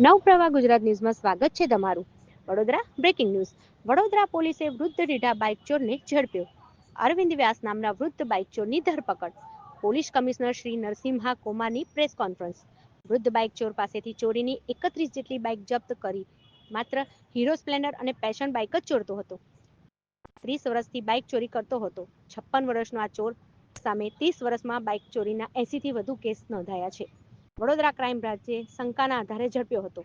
નવપ્રવાહ ગુજરાત ન્યૂઝમાં સ્વાગત છે તમારું. Vadodara breaking news. વડોદરા પોલીસે વૃદ્ધ રીઢા બાઇક ચોરને ઝડપ્યો. અરવિંદ વ્યાસ નામના વૃદ્ધ બાઇક ચોરની ધરપકડ. પોલીસ કમિશનર શ્રી નરસિંહા કોમારની પ્રેસ કોન્ફરન્સ. વૃદ્ધ બાઇક ચોર પાસેથી ચોરીની 31 જેટલી બાઇક જપ્ત કરી માત્ર હીરો સ્પ્લેન્ડર અને પેશન બાઇક જ ચોરતો હતો. 30 વર્ષથી બાઇક ચોરી કરતો હતો. 56 વર્ષનો આ ચોર સામે 30 વર્ષમાં બાઇક ચોરીના 80 થી વધુ કેસ નોંધાયા છે. વડોદરા ક્રાઇમ બ્રાન્ચે શંકાના આધારે ઝડપ્યો હતો.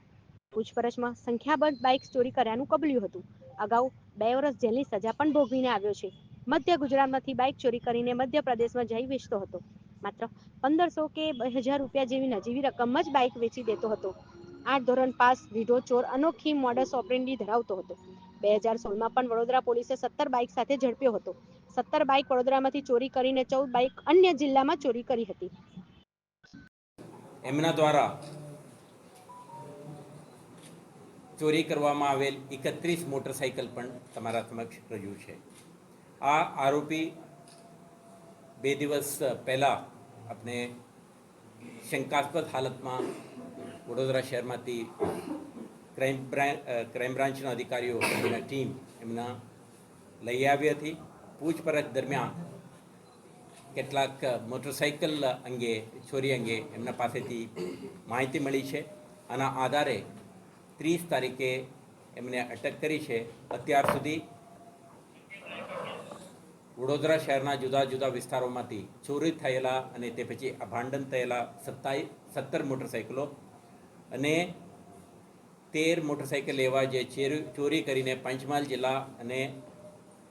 પૂછપરછમાં સંખ્યાબંધ બાઇક ચોરી કર્યાનું કબૂલ્યું હતું. અગાઉ 2 વર્ષ જેલની સજા પણ ભોગવીને આવ્યો છે. મધ્ય ગુજરાતમાંથી બાઇક ચોરી કરીને મધ્યપ્રદેશમાં જઈ વેચતો હતો. માત્ર 1500 કે 2000 રૂપિયા જેવી નજીવી રકમ જ બાઇક વેચી દેતો હતો. 8 ધોરણ પાસ રીઢો ચોર અનોખી મોડસ ઓપરેન્ડી ધરાવતો હતો. 2016માં પણ વડોદરા પોલીસે 17 બાઇક સાથે ઝડપ્યો હતો. 17 બાઇક વડોદરામાંથી ચોરી કરીને 14 બાઇક અન્ય જિલ્લામાં ચોરી કરી હતી. એમના દ્વારા ચોરી કરવામાં આવેલ 31 મોટરસાઇકલ પણ તમારા સમક્ષ રજૂ છે. આ આરોપી 2 દિવસ પહેલાં આપણે શંકાસ્પદ હાલતમાં વડોદરા શહેરમાંથી ક્રાઇમ બ્રાન્ચના અધિકારીઓ એમના ટીમ એમના લઈ આવી હતી. પૂછપરછ દરમિયાન કેટલાક મોટરસાઇકલ અંગે ચોરી અંગે એમના પાસેથી માહિતી મળી છે. આના આધારે 30 તારીખે એમને અટક કરી છે. અત્યાર સુધી વડોદરા શહેરના જુદા જુદા વિસ્તારોમાંથી ચોરી થયેલા અને તે પછી અભાંડન થયેલા 17 મોટરસાઇકલો અને 13 મોટરસાઇકલ એવા જે ચોરી કરીને પંચમહાલ જિલ્લા અને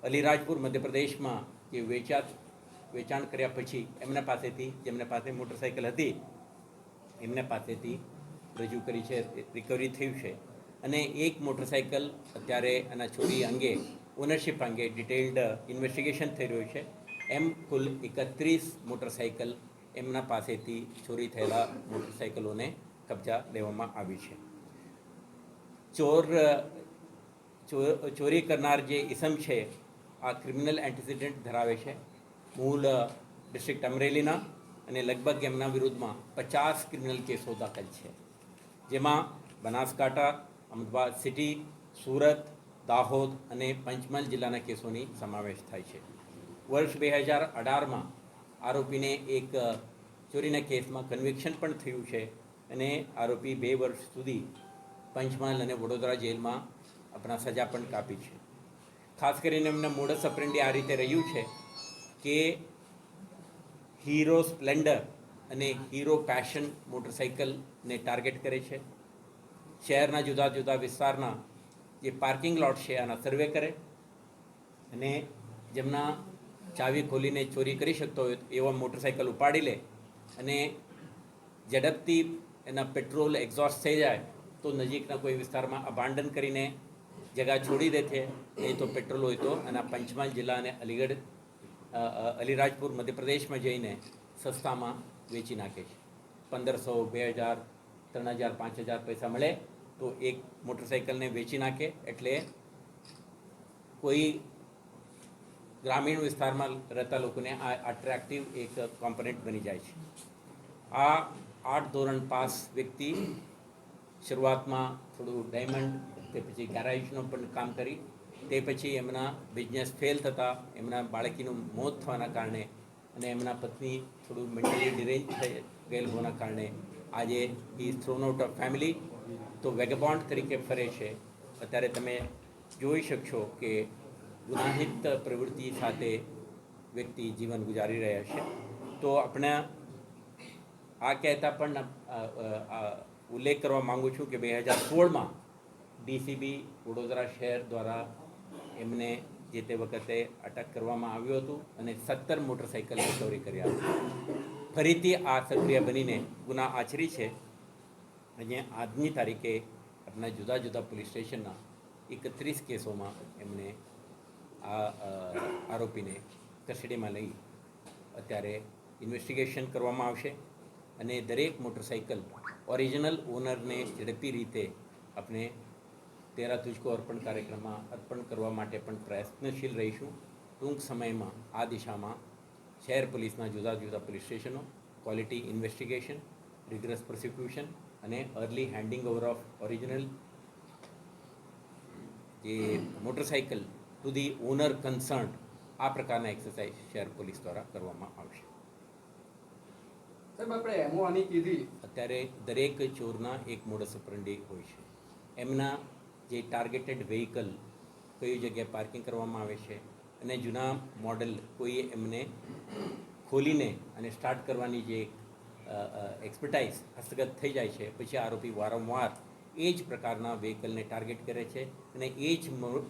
અલીરાજપુર મધ્યપ્રદેશમાં જે વેચાણ કર્યા પછી એમના પાસેથી જેમના પાસે મોટરસાઇકલ હતી એમના પાસેથી રજૂ કરી છે, રિકવરી થયું છે. અને એક મોટરસાઇકલ અત્યારે આના ચોરી અંગે ઓનરશિપ અંગે ડિટેલ્ડ ઇન્વેસ્ટિગેશન થઈ રહ્યું છે. એમ કુલ 31 મોટરસાઇકલ એમના પાસેથી ચોરી થયેલા મોટરસાઇકલોને કબજા લેવામાં આવી છે. ચોરી કરનાર જે ઇસમ છે આ ક્રિમિનલ એન્ટિસિડન્ટ ધરાવે છે. મૂળ ડિસ્ટ્રિક્ટ અમરેલીના અને લગભગ એમના વિરુદ્ધમાં 50 ક્રિમિનલ કેસો દાખલ છે, જેમાં બનાસકાંઠા, અમદાવાદ સિટી, સુરત, દાહોદ અને પંચમહાલ જિલ્લાના કેસોની સમાવેશ થાય છે. વર્ષ 2018માં આરોપીને એક ચોરીના કેસમાં કન્વિક્શન પણ થયું છે અને આરોપી 2 વર્ષ સુધી પંચમહાલ અને વડોદરા જેલમાં આપણા સજા પણ કાપી છે. ખાસ કરીને એમના મોડસ ઓપરેન્ડી આ રીતે રહ્યું છે કે હીરો સ્પ્લેન્ડર અને હીરો પેશન મોટરસાઇકલને ટાર્ગેટ કરે છે. શહેરના જુદા જુદા વિસ્તારના જે પાર્કિંગ લોટ છે આના સર્વે કરે અને જેમના ચાવી ખોલીને ચોરી કરી શકતો હોય એવા મોટરસાઇકલ ઉપાડી લે અને ઝડપથી એના પેટ્રોલ એક્ઝોસ્ટ થઈ જાય તો નજીકના કોઈ વિસ્તારમાં અબાન્ડન કરીને જગા છોડી દે છે. નહીં તો પેટ્રોલ હોય તો એના પંચમહાલ જિલ્લા અને અલીરાજપુર મધ્યપ્રદેશમાં જઈને સસ્તામાં વેચી નાખે છે. 1500, 2000, 3000, 5000 પૈસા મળે તો એક મોટરસાઇકલને વેચી નાખે એટલે કોઈ ગ્રામીણ વિસ્તારમાં રહેતા લોકોને આ અટ્રેક્ટિવ એક કોમ્પોનેન્ટ બની જાય છે. આ 8 ધોરણ પાસ વ્યક્તિ શરૂઆતમાં થોડું ડાયમંડ તે પછી ગેરેજનું પણ કામ કરી તે પછી એમના બિઝનેસ ફેલ થતાં એમના બાળકીનું મોત થવાના કારણે અને એમના પત્ની થોડું મેન્ટલી ડિરેન્જ થઈ ગયેલ હોવાના કારણે આજે is thrown out of family તો વેગેબોન્ડ તરીકે ફરે છે. અત્યારે તમે જોઈ શકશો કે ગુનાહિત પ્રવૃત્તિ સાથે વ્યક્તિ જીવન ગુજારી રહ્યા છે. તો આપણે આ કહેતા પણ ઉલ્લેખ કરવા માગું છું કે 2016માં ડીસીબી વડોદરા શહેર દ્વારા એમને જે તે વખતે અટક કરવામાં આવ્યું હતું અને 17 મોટરસાઇકલ રિકવરી કર્યા હતા. ફરીથી આ સક્રિય બનીને ગુના આચરી છે. અને આજની તારીખે આપણા જુદા જુદા પોલીસ સ્ટેશનના 31 કેસોમાં એમને આ આરોપીને કસ્ટડીમાં લઈ અત્યારે ઇન્વેસ્ટિગેશન કરવામાં આવશે અને દરેક મોટરસાઇકલ ઓરિજિનલ ઓનરને ઝડપી રીતે આપણે તેરા તુજકો અર્પણ કાર્યક્રમમાં અર્પણ કરવા માટે પણ પ્રયત્નશીલ રહીશું. ટૂંક સમયમાં આ દિશામાં શહેર પોલીસના જુદા જુદા પોલીસ સ્ટેશનો ક્વોલિટી ઇન્વેસ્ટિગેશન, રિગરસ પ્રોસિક્યુશન અને early handing over of original જે motorcycle to the owner concern, આ પ્રકારના એક્સરસાઇઝ શહેર પોલીસ દ્વારા કરવામાં આવશે. સાહેબ આપણે એમો આની કીધી, અત્યારે દરેક ચોરના એક મોડસ ઓપરન્ડી હોય છે. એમના જે ટાર્ગેટેડ વેહિકલ કઈ જગ્યાએ પાર્કિંગ કરવામાં આવે છે અને જૂના મોડલ કોઈ એમને ખોલીને અને સ્ટાર્ટ કરવાની જે એક્સપર્ટાઇઝ હસ્તગત થઈ જાય છે, પછી આરોપી વારંવાર એ જ પ્રકારના વેહિકલને ટાર્ગેટ કરે છે અને એ જ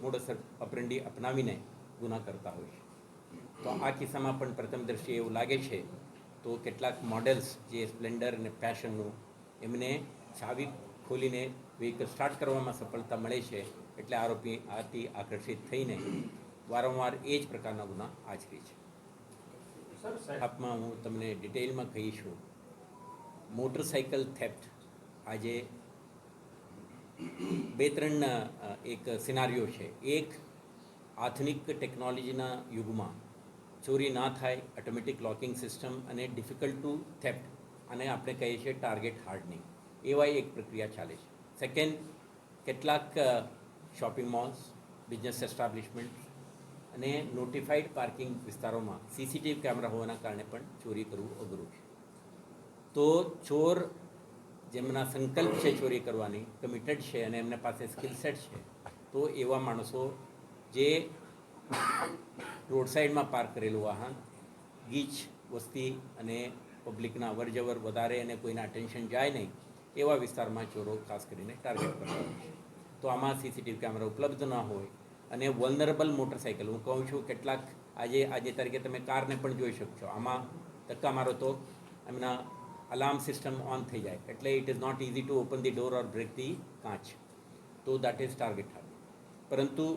મોડસ ઓપરન્ડી અપનાવીને ગુના કરતા હોય છે. તો આ કિસ્સામાં પણ પ્રથમ દ્રષ્ટિએ એવું લાગે છે તો કેટલાક મોડેલ્સ જે સ્પ્લેન્ડર અને પેશનનું એમને ચાવી ખોલીને વ્હીકલ સ્ટાર્ટ કરવામાં સફળતા મળે છે, એટલે આરોપી આથી આકર્ષિત થઈને વારંવાર એ જ પ્રકારના ગુના આચરે છે. આપમાં હું તમને ડિટેલમાં કહીશું. મોટરસાઇકલ થેફ્ટ આજે બે ત્રણ એક સિનારીઓ છે. એક, આધુનિક ટેકનોલોજીના યુગમાં ચોરી ના થાય, ઓટોમેટિક લોકિંગ સિસ્ટમ અને ડિફિકલ્ટ ટુ થેફ્ટ, અને આપણે કહીએ છીએ ટાર્ગેટ હાર્ડનિંગ, એવા એક પ્રક્રિયા ચાલે છે. સેકન્ડ, કેટલાક શોપિંગ મોલ્સ, બિઝનેસ એસ્ટાબ્લિશમેન્ટ અને નોટિફાઈડ પાર્કિંગ વિસ્તારોમાં સીસીટીવી કેમેરા હોવાના કારણે પણ ચોરી કરવું અઘરું છે. તો ચોર જેમના સંકલ્પ છે ચોરી કરવાની, કમિટેડ છે અને એમના પાસે સ્કિલ સેટ છે, તો એવા માણસો જે રોડ સાઈડમાં પાર્ક કરેલું વાહન, ગીચ વસ્તી અને પબ્લિકના અવરજવર વધારે અને કોઈના અટેન્શન જાય નહીં એવા વિસ્તારમાં ચોરો ખાસ કરીને ટાર્ગેટ કરતા હોય છે. તો આમાં સીસીટીવી કેમેરા ઉપલબ્ધ ન હોય અને વલ્નરેબલ મોટરસાઇકલ, હું કહું છું કેટલાક આજે તારીખે તમે કારને પણ જોઈ શકશો, આમાં ધક્કા મારો તો એમના અલાર્મ સિસ્ટમ ઓન થઈ જાય, એટલે it is not easy to open the door or break the કાચ. તો દેટ ઇઝ ટાર્ગેટ હાર્ડ. પરંતુ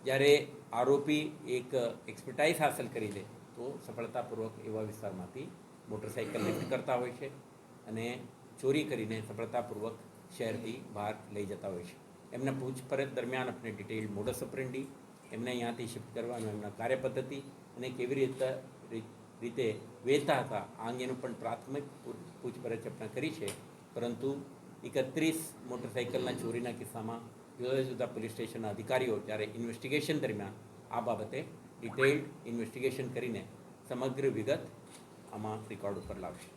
જ્યારે આરોપી એક એક્સપર્ટાઇઝ હાંસલ કરી લે તો સફળતાપૂર્વક એવા વિસ્તારમાંથી મોટરસાઇકલ લિફ્ટ કરતા હોય છે અને ચોરી કરીને સફળતાપૂર્વક શહેરથી બહાર લઈ જતા હોય છે. એમના પૂછપરછ દરમિયાન આપણે ડિટેલ મોડસ ઓપરેન્ડી, એમને અહીંયાથી શિફ્ટ કરવાનું એમના કાર્યપદ્ધતિ અને કેવી રીતે વેચતા હતા આ અંગેનું પણ પ્રાથમિક પૂછપરછ આપણે કરી છે. પરંતુ 31 મોટરસાઇકલના ચોરીના કિસ્સામાં જુદા જુદા પોલીસ સ્ટેશનના અધિકારીઓ જ્યારે ઇન્વેસ્ટિગેશન દરમિયાન આ બાબતે ડિટેઇલ્ડ ઇન્વેસ્ટિગેશન કરીને સમગ્ર વિગત આમાં રેકોર્ડ ઉપર લાવશે.